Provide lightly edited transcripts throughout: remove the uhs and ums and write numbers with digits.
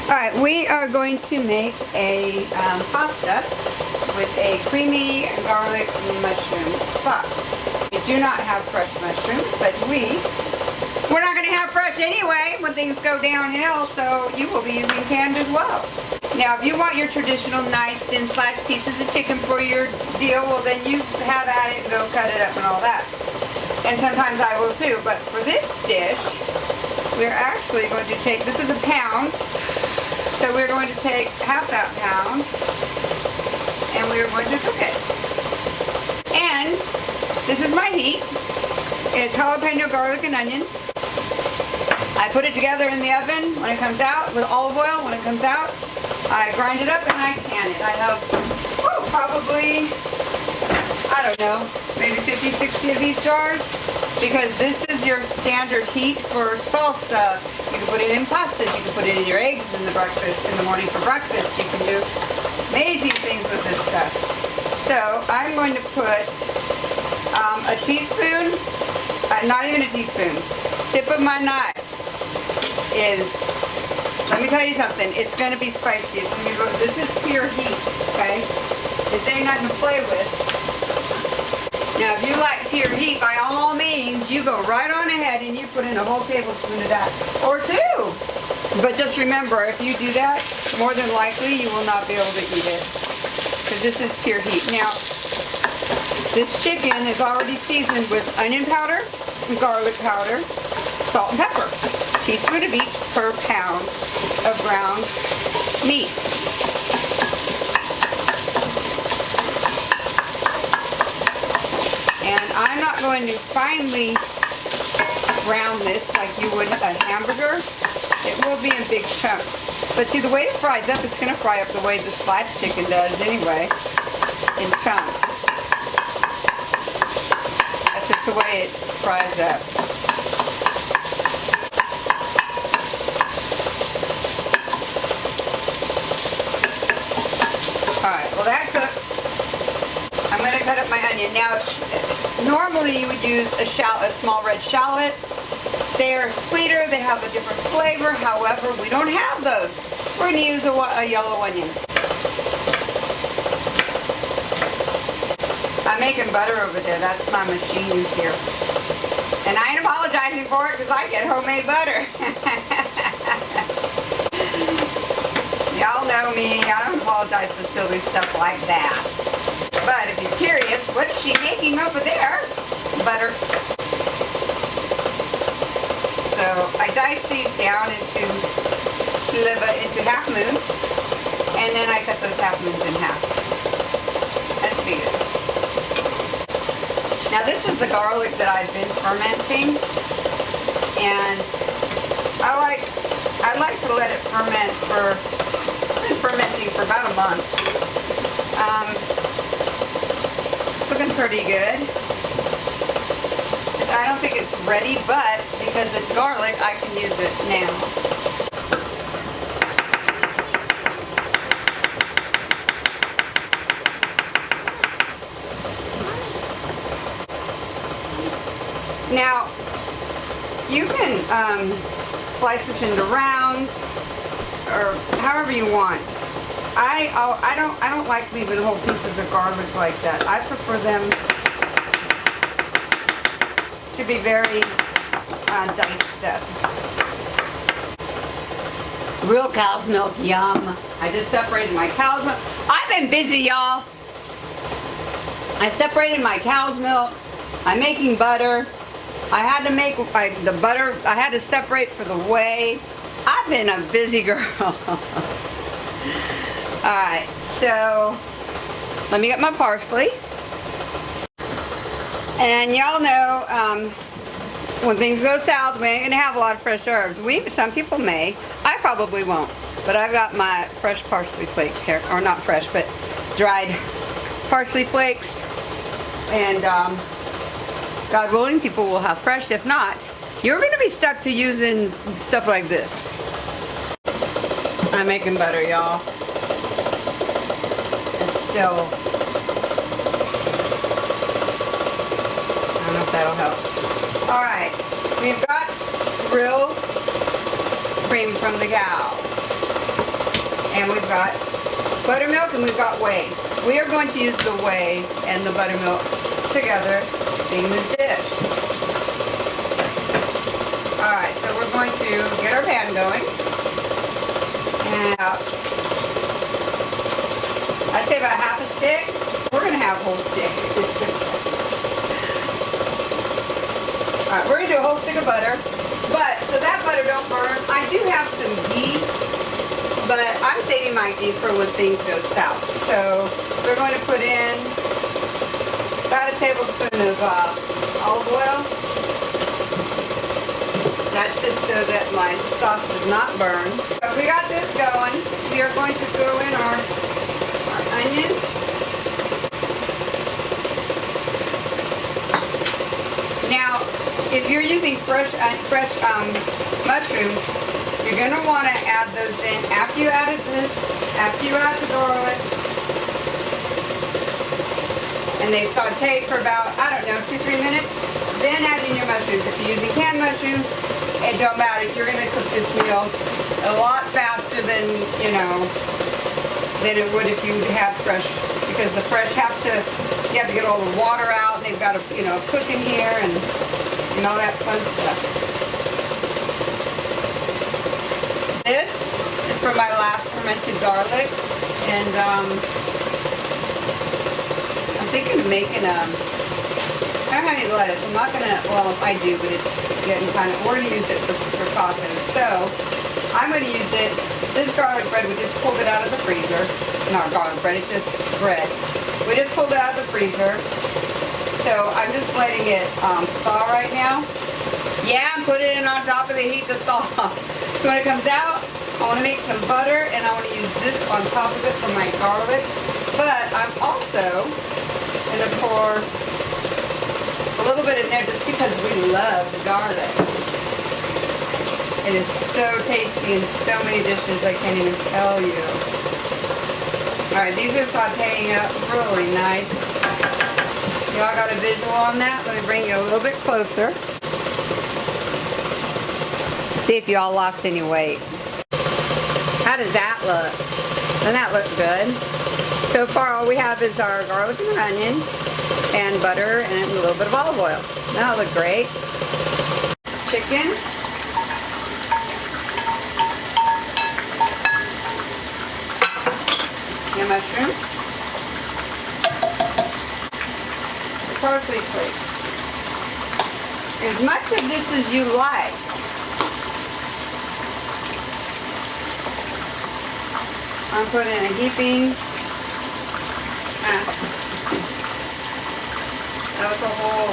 Alright, we are going to make a pasta with a creamy garlic mushroom sauce. We do not have fresh mushrooms, but we're not going to have fresh anyway when things go downhill, so you will be using canned as well. Now, if you want your traditional nice thin sliced pieces of chicken for your deal, well then you have at it and go cut it up and all that. And sometimes I will too, but for this dish, we're actually going to take, this is a pound, so we're going to take half that pound and we're going to cook it. And this is my heat. It's jalapeno, garlic, and onion. I put it together in the oven when it comes out with olive oil. When it comes out, I grind it up and I can it. I have probably, I don't know, maybe 50, 60 of these jars, because this is your standard heat for salsa. You can put it in pastas, you can put it in your eggs in the morning for breakfast. You can do amazing things with this stuff. So I'm going to put a teaspoon, not even a teaspoon, tip of my knife is, let me tell you something, it's going to be spicy. It's gonna be, this is pure heat, okay? This ain't nothing to play with. Now, if you like pure heat, by all means, you go right on ahead and you put in a whole tablespoon of that, or two. But just remember, if you do that, more than likely you will not be able to eat it, because this is pure heat. Now, this chicken is already seasoned with onion powder, garlic powder, salt and pepper. A teaspoon of each per pound of ground meat. And I'm not going to finely brown this like you would a hamburger. It will be in big chunks. But see, the way it fries up, it's going to fry up the way the sliced chicken does anyway, in chunks. That's just the way it fries up. Alright, well that cooked. I'm going to cut up my onion. Now, normally you would use a small red shallot. They are sweeter, they have a different flavor. However, we don't have those. We're going to use a yellow onion. I'm making butter over there. That's my machine here. And I ain't apologizing for it because I get homemade butter. Y'all know me. I don't apologize for silly stuff like that. But if you're curious, what's she making over there? Butter. So I dice these down into half moons, and then I cut those half moons in half. That should be good. Now this is the garlic that I've been fermenting, and I like to let it ferment it's been fermenting for about a month. Looking pretty good. I don't think it's ready, but because it's garlic, I can use it now. Now, you can slice this into rounds or however you want. I don't like leaving whole pieces of garlic like that. I prefer them to be very diced up. Real cow's milk, yum. I just separated my cow's milk. I've been busy, y'all. I separated my cow's milk. I'm making butter. I had to make the butter, I had to separate for the whey. I've been a busy girl. Alright, so let me get my parsley. And y'all know, when things go south, we ain't gonna have a lot of fresh herbs. Some people may. I probably won't. But I've got my fresh parsley flakes here, or not fresh, but dried parsley flakes. And God willing, people will have fresh. If not, you're gonna be stuck to using stuff like this. I'm making butter, y'all. It's still, I don't know if that'll help. Alright, we've got real cream from the cow. And we've got buttermilk and we've got whey. We are going to use the whey and the buttermilk together in the dish. Alright, so we're going to get our pan going. And I'd say about half a stick. We're going to have a whole stick. Alright, we're going to do a whole stick of butter. But, so that butter don't burn. I do have some ghee, but I'm saving my ghee for when things go south. So, we're going to put in about a tablespoon of olive oil. That's just so that my sauce does not burn. So we got this going. We are going to throw in our onions. Now, if you're using fresh mushrooms, you're going to want to add those in after you added this, after you add the garlic, and they saute for about, I don't know, 2-3 minutes. Then add in your mushrooms. If you're using canned mushrooms, it don't matter. You're going to cook this meal a lot faster than, you know, than it would if you had fresh, because the fresh you have to get all the water out, and they've got to, you know, cook in here and all that fun stuff. This is for my last fermented garlic, and I'm thinking of making I don't have any lettuce. I'm not gonna, well, I do, but it's getting kind of, we're gonna use it for tacos. So, I'm gonna use it, this garlic bread, we just pulled it out of the freezer. Not garlic bread, it's just bread. We just pulled it out of the freezer. So, I'm just letting it thaw right now. Yeah, I'm putting it on top of the heat to thaw. So when it comes out, I wanna make some butter, and I wanna use this on top of it for my garlic. But I'm also gonna pour a little bit in there just because we love the garlic. It is so tasty in so many dishes I can't even tell you. Alright, these are sauteing up really nice. Y'all got a visual on that? Let me bring you a little bit closer. See if y'all lost any weight. How does that look? Doesn't that look good? So far all we have is our garlic and our onion, and butter, and a little bit of olive oil. That'll look great. Chicken. And mushrooms. Parsley flakes. As much of this as you like. I'm putting a heaping. That was a whole,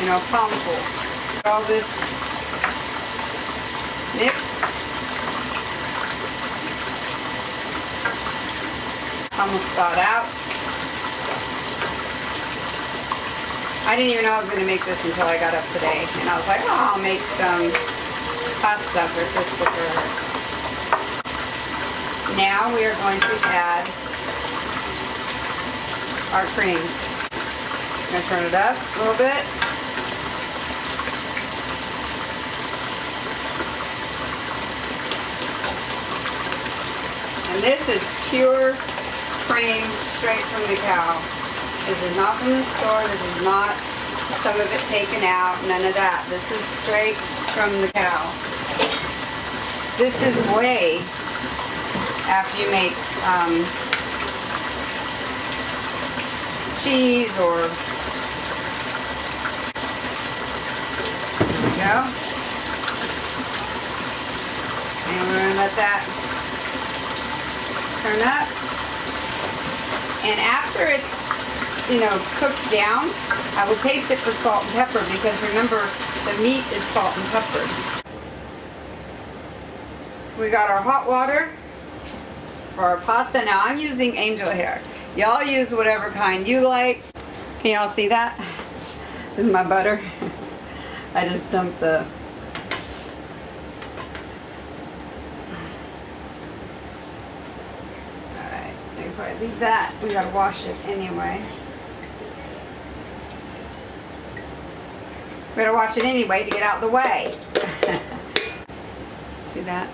you know, palmful. All this mixed. Almost thawed out. I didn't even know I was going to make this until I got up today. And I was like, oh, I'll make some pasta for Christopher. Now we are going to add our cream. I'm going to turn it up a little bit. And this is pure cream straight from the cow. This is not from the store. This is not some of it taken out. None of that. This is straight from the cow. This is whey after you make cheese or, there we go. And we're going to let that turn up. And after it's, you know, cooked down, I will taste it for salt and pepper, because remember, the meat is salt and peppered. We got our hot water for our pasta. Now I'm using angel hair. Y'all use whatever kind you like. Can y'all see that? This is my butter. I just dumped the... Alright, so if I leave that, we gotta wash it anyway. We gotta wash it anyway to get out of the way. See that?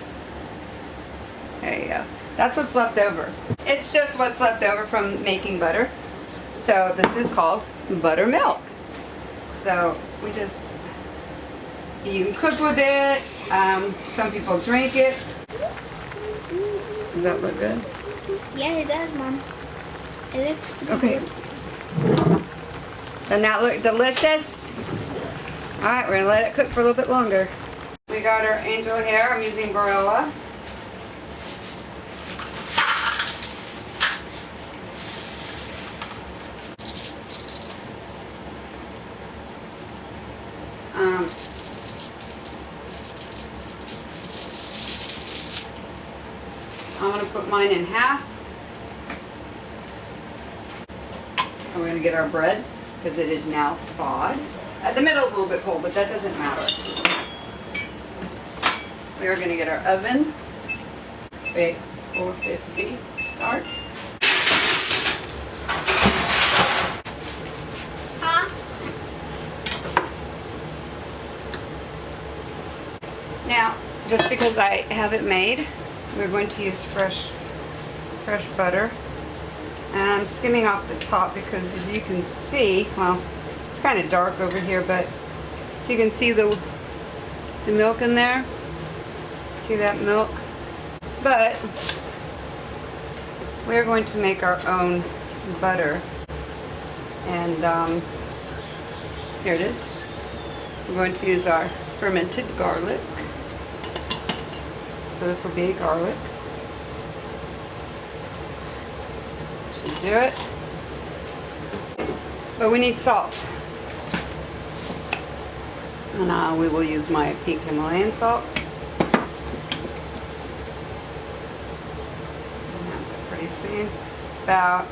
There you go. That's what's left over. It's just what's left over from making butter. So this is called buttermilk. So we just, you can cook with it. Some people drink it. Does that look good? Yeah, it does, Mom. It looks pretty Okay. good. Doesn't that look delicious? All right, we're gonna let it cook for a little bit longer. We got our angel hair. I'm using Barilla. I'm gonna put mine in half. And we're gonna get our bread because it is now thawed. The middle's a little bit cold, but that doesn't matter. We are gonna get our oven. Wait, 450 start. Huh? Now, just because I have it made, we're going to use fresh butter. And I'm skimming off the top because as you can see, well, it's kind of dark over here, but you can see the milk in there. See that milk? But we're going to make our own butter. And here it is. We're going to use our fermented garlic. So this will be garlic. Should do it. But we need salt. And we will use my pink Himalayan salt. And that's pretty thin. That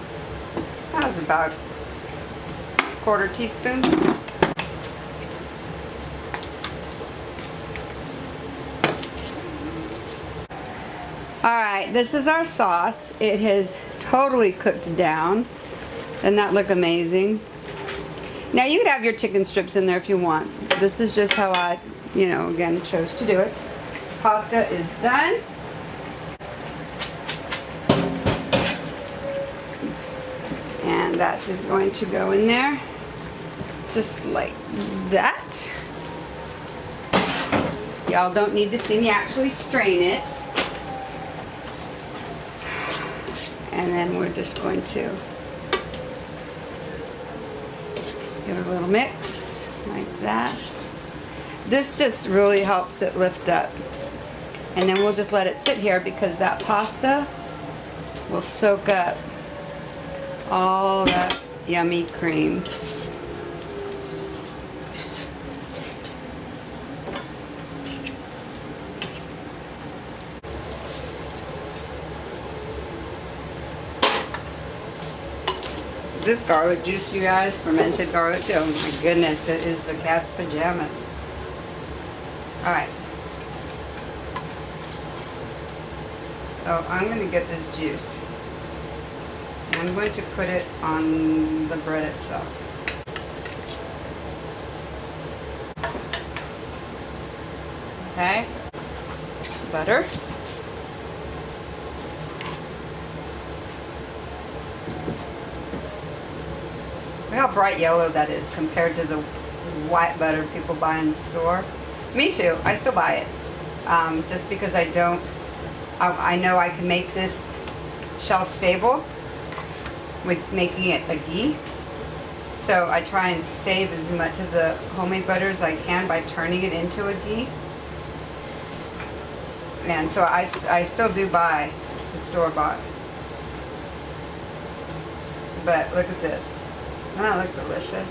was about a quarter teaspoon. Alright, this is our sauce. It has totally cooked down. Doesn't that look amazing? Now you could have your chicken strips in there if you want. This is just how I, again, chose to do it. Pasta is done. And that is going to go in there. Just like that. Y'all don't need to see me actually strain it. And then we're just going to give it a little mix like that. This just really helps it lift up. And then we'll just let it sit here because that pasta will soak up all that yummy cream. This garlic juice, you guys, fermented garlic, oh my goodness, it is the cat's pajamas. Alright. So I'm going to get this juice. And I'm going to put it on the bread itself. Okay. Butter. Look how bright yellow that is compared to the white butter people buy in the store. Me too. I still buy it. Just because I know I can make this shelf stable with making it a ghee. So I try and save as much of the homemade butter as I can by turning it into a ghee. And so I still do buy the store-bought. But look at this. Doesn't that look delicious?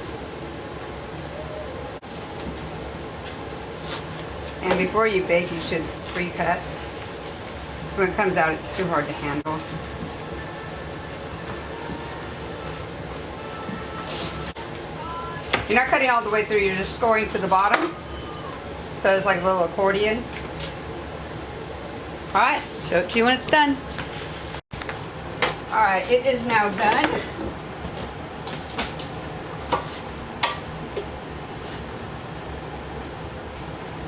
And before you bake, you should pre-cut. So when it comes out, it's too hard to handle. You're not cutting all the way through, you're just scoring to the bottom. So it's like a little accordion. Alright, show it to you when it's done. Alright, it is now done.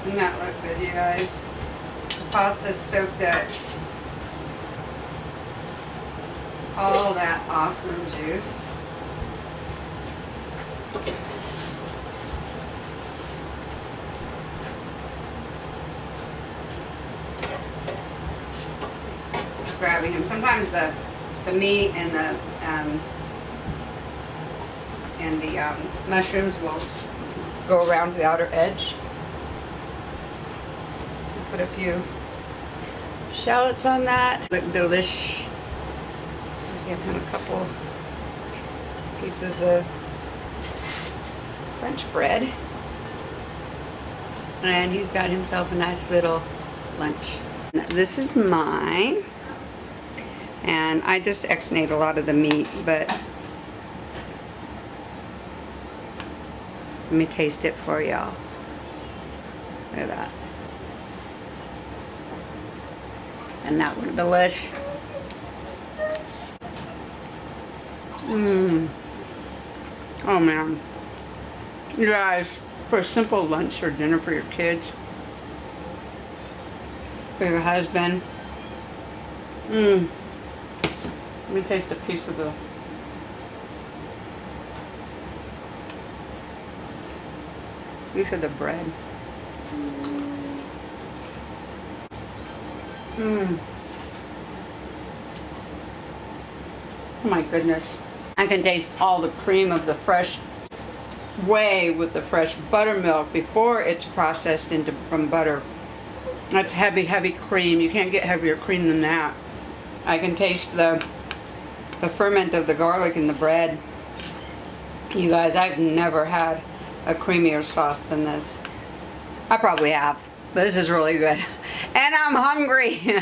Doesn't that look good, you guys? The pasta's soaked up all that awesome juice. Grabbing him. Sometimes the meat and the mushrooms will go around to the outer edge. Put a few shallots on that. Look delish. Give him a couple pieces of French bread. And he's got himself a nice little lunch. This is mine. And I just ex-nate a lot of the meat, but let me taste it for y'all. Look at that. And that one delish. Oh man. You guys, for a simple lunch or dinner for your kids, for your husband. Let me taste a piece of the bread. Oh my goodness. I can taste all the cream of the fresh whey with the fresh buttermilk before it's processed from butter. That's heavy, heavy cream. You can't get heavier cream than that. I can taste the ferment of the garlic in the bread. You guys, I've never had a creamier sauce than this. I probably have, but this is really good. And I'm hungry.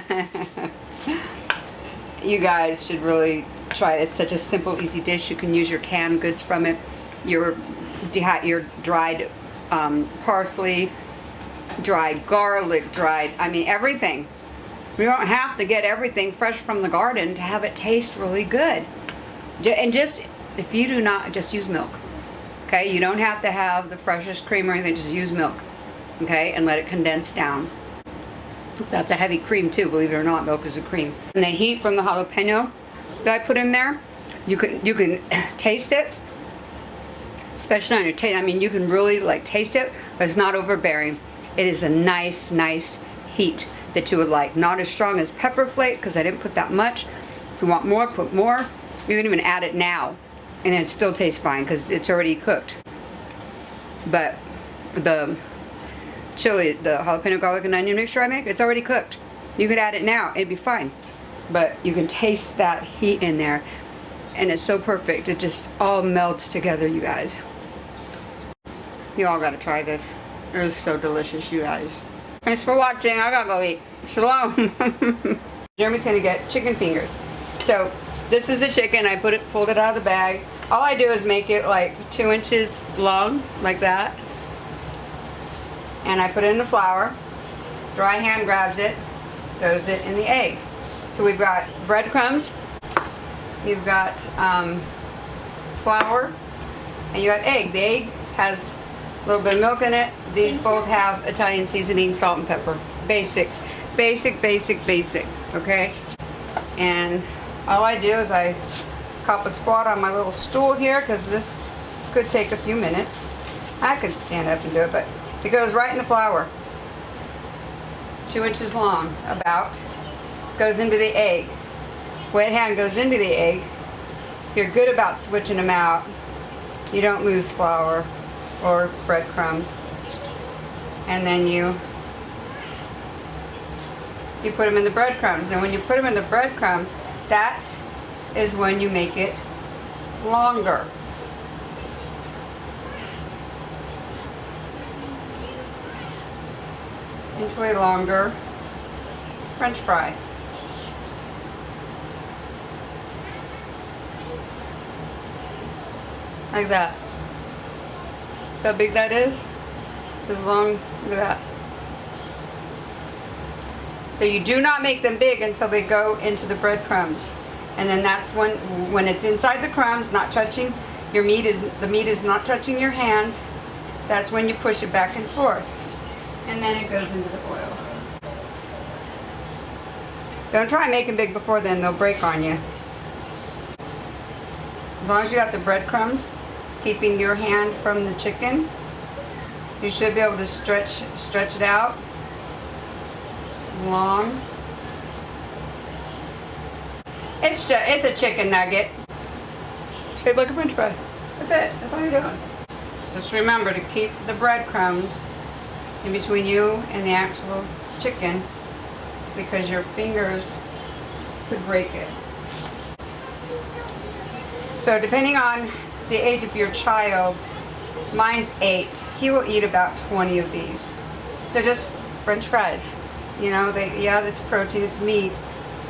You guys should really try it. It's such a simple, easy dish. You can use your canned goods from it. Your dried parsley, dried garlic, I mean everything. You don't have to get everything fresh from the garden to have it taste really good. And just, if you do not, just use milk. Okay, you don't have to have the freshest cream or anything, just use milk. Okay, and let it condense down. So that's a heavy cream too, believe it or not, milk is a cream. And the heat from the jalapeno that I put in there, you can taste it, especially on your taste. I mean, you can really like taste it, but it's not overbearing. It is a nice, nice heat that you would like. Not as strong as pepper flake because I didn't put that much. If you want more, put more. You can even add it now and it still tastes fine because it's already cooked. But the chili, the jalapeno garlic and onion mixture I make, it's already cooked. You could add it now, it'd be fine. But you can taste that heat in there and it's so perfect. It just all melts together, you guys. You all gotta try this. It is so delicious, you guys. Thanks for watching. I gotta go eat. Shalom. Jeremy's gonna get chicken fingers. So this is the chicken. I pulled it out of the bag. All I do is make it like 2 inches long, like that. And I put it in the flour. Dry hand grabs it, throws it in the egg. So we've got breadcrumbs, you've got flour, and you got egg. The egg has a little bit of milk in it. These both have Italian seasoning, salt and pepper. Basic, basic, basic, basic, okay? And all I do is I cop a squat on my little stool here because this could take a few minutes. I could stand up and do it, but it goes right in the flour. 2 inches long, about. Goes into the egg. Wet hand goes into the egg. If you're good about switching them out, you don't lose flour or breadcrumbs. And then you put them in the breadcrumbs. Now when you put them in the breadcrumbs, that is when you make it longer. Into a longer French fry. Like that. See how big that is? It's as long, look at that. So you do not make them big until they go into the breadcrumbs. And then that's when it's inside the crumbs, not touching your meat, the meat is not touching your hand, that's when you push it back and forth. And then it goes into the oil. Don't try and make them big before then, they'll break on you. As long as you got the breadcrumbs keeping your hand from the chicken, you should be able to stretch it out long. It's a chicken nugget shaped like a French fry. That's it. That's all you're doing. Just remember to keep the breadcrumbs in between you and the actual chicken, because your fingers could break it. So depending on the age of your child, mine's 8. He will eat about 20 of these. They're just French fries. You know, yeah, that's protein, it's meat.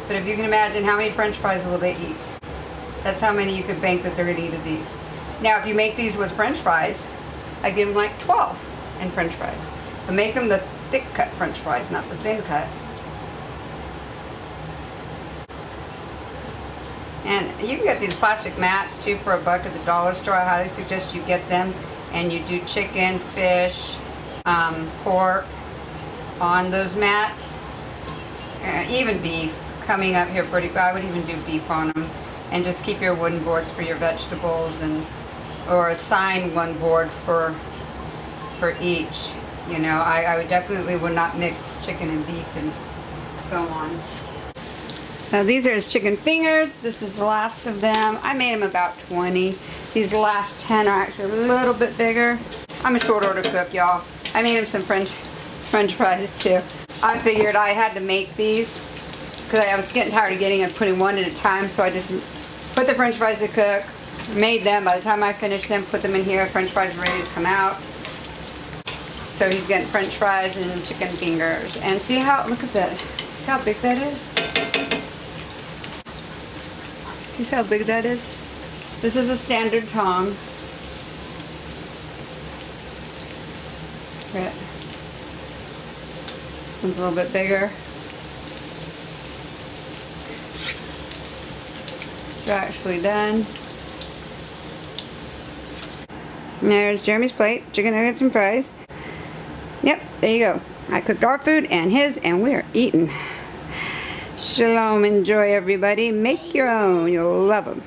But if you can imagine how many French fries will they eat? That's how many you could bank that they're going to eat of these. Now, if you make these with French fries, I give them like 12 in French fries. But make them the thick cut French fries, not the thin cut. And you can get these plastic mats too for $1 at the dollar store. I highly suggest you get them. And you do chicken, fish, pork on those mats. Even beef coming up here pretty good. I would even do beef on them. And just keep your wooden boards for your vegetables, or assign one board for each. You know, I would definitely would not mix chicken and beef and so on. Now these are his chicken fingers. This is the last of them. I made them about 20. These last 10 are actually a little bit bigger. I'm a short order cook, y'all. I made him some French fries too. I figured I had to make these because I was getting tired of getting and putting one at a time, so I just put the French fries to cook, made them. By the time I finished them, put them in here. French fries are ready to come out. So he's getting French fries and chicken fingers. And see how, look at that. See how big that is? See how big that is? This is a standard tong. Right. One's a little bit bigger. They're actually done. And there's Jeremy's plate, chicken nuggets and fries. Yep, there you go. I cooked our food and his, and we're eating. Shalom, enjoy everybody. Make your own, you'll love them.